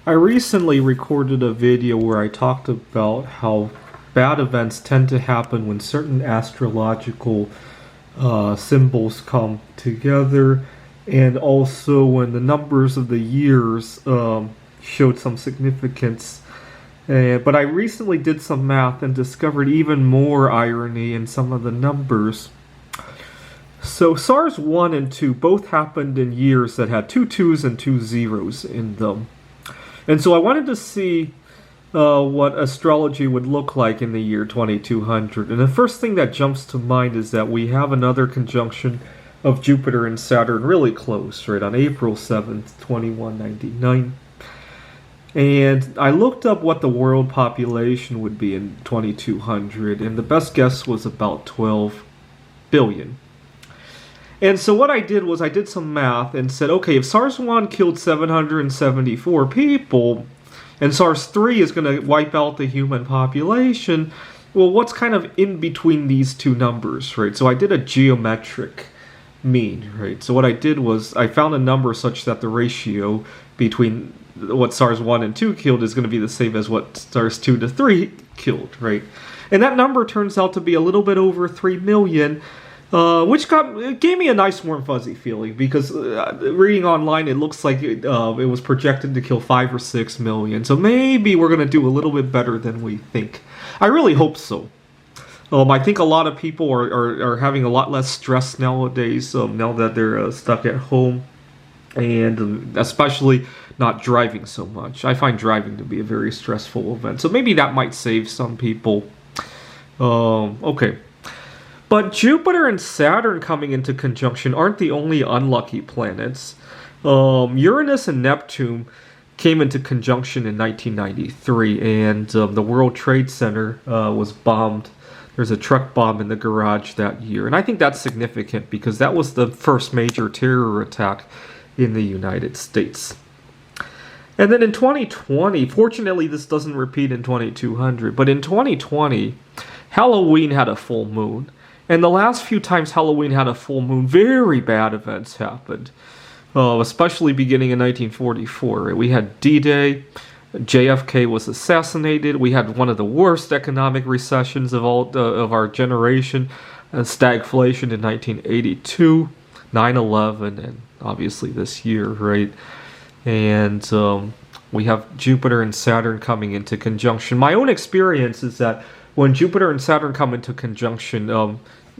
I recently recorded a video where I talked about how bad events tend to happen when certain astrological symbols come together, and also when the numbers of the years showed some significance. But I recently did some math and discovered even more irony in some of the numbers. So SARS 1 and 2 both happened in years that had 2 2s and 2 zeros in them. And so I wanted to see what astrology would look like in the year 2200. And the first thing that jumps to mind is that we have another conjunction of Jupiter and Saturn really close, right, on April 7th, 2199. And I looked up what the world population would be in 2200, and the best guess was about 12 billion. And so what I did was I did some math and said, okay, if SARS-1 killed 774 people, and SARS-3 is going to wipe out the human population, well, what's kind of in between these two numbers, right? So I did a geometric mean, right? So what I did was I found a number such that the ratio between what SARS-1 and 2 killed is going to be the same as what SARS-2 to 3 killed, right? And that number turns out to be a little bit over 3 million, which gave me a nice warm fuzzy feeling, because reading online it looks like it was projected to kill 5 or 6 million. So maybe we're going to do a little bit better than we think. I really hope so. I think a lot of people are having a lot less stress nowadays, now that they're stuck at home, and especially not driving so much. I find driving to be a very stressful event, so maybe that might save some people. Okay. But Jupiter and Saturn coming into conjunction aren't the only unlucky planets. Uranus and Neptune came into conjunction in 1993, and the World Trade Center was bombed. There's a truck bomb in the garage that year, and I think that's significant because that was the first major terror attack in the United States. And then in 2020, fortunately this doesn't repeat in 2200, but in 2020, Halloween had a full moon. And the last few times Halloween had a full moon, very bad events happened, especially beginning in 1944. Right? We had D-Day, JFK was assassinated, we had one of the worst economic recessions of our generation, stagflation in 1982, 9/11, and obviously this year, right? And we have Jupiter and Saturn coming into conjunction. My own experience is that when Jupiter and Saturn come into conjunction,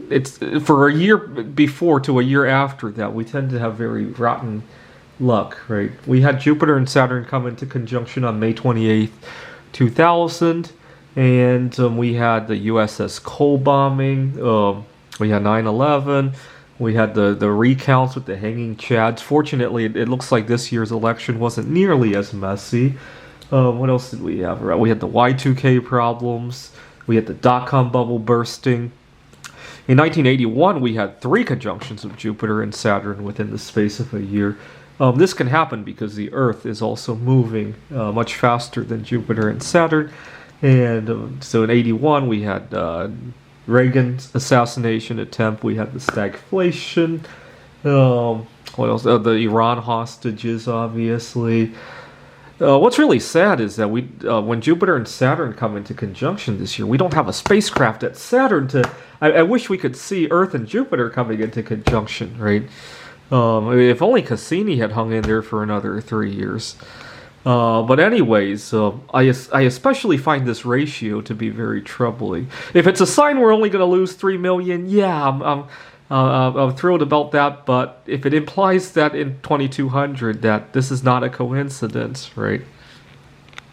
it's for a year before to a year after that, we tend to have very rotten luck, right? We had Jupiter and Saturn come into conjunction on May 28th, 2000, and we had the USS Cole bombing, we had 9/11, we had the recounts with the hanging chads. Fortunately, it looks like this year's election wasn't nearly as messy. What else did we have? We had the Y2K problems. We had the dot-com bubble bursting. In 1981, we had 3 conjunctions of Jupiter and Saturn within the space of a year. This can happen because the Earth is also moving much faster than Jupiter and Saturn. And so in 81, we had Reagan's assassination attempt. We had the stagflation. What else? The Iran hostages, obviously. What's really sad is that when Jupiter and Saturn come into conjunction this year, we don't have a spacecraft at Saturn to... I wish we could see Earth and Jupiter coming into conjunction, right? If only Cassini had hung in there for another 3 years. But anyways, I especially find this ratio to be very troubling. If it's a sign we're only going to lose 3 million, yeah, I'm thrilled about that, but if it implies that in 2200 that this is not a coincidence, right?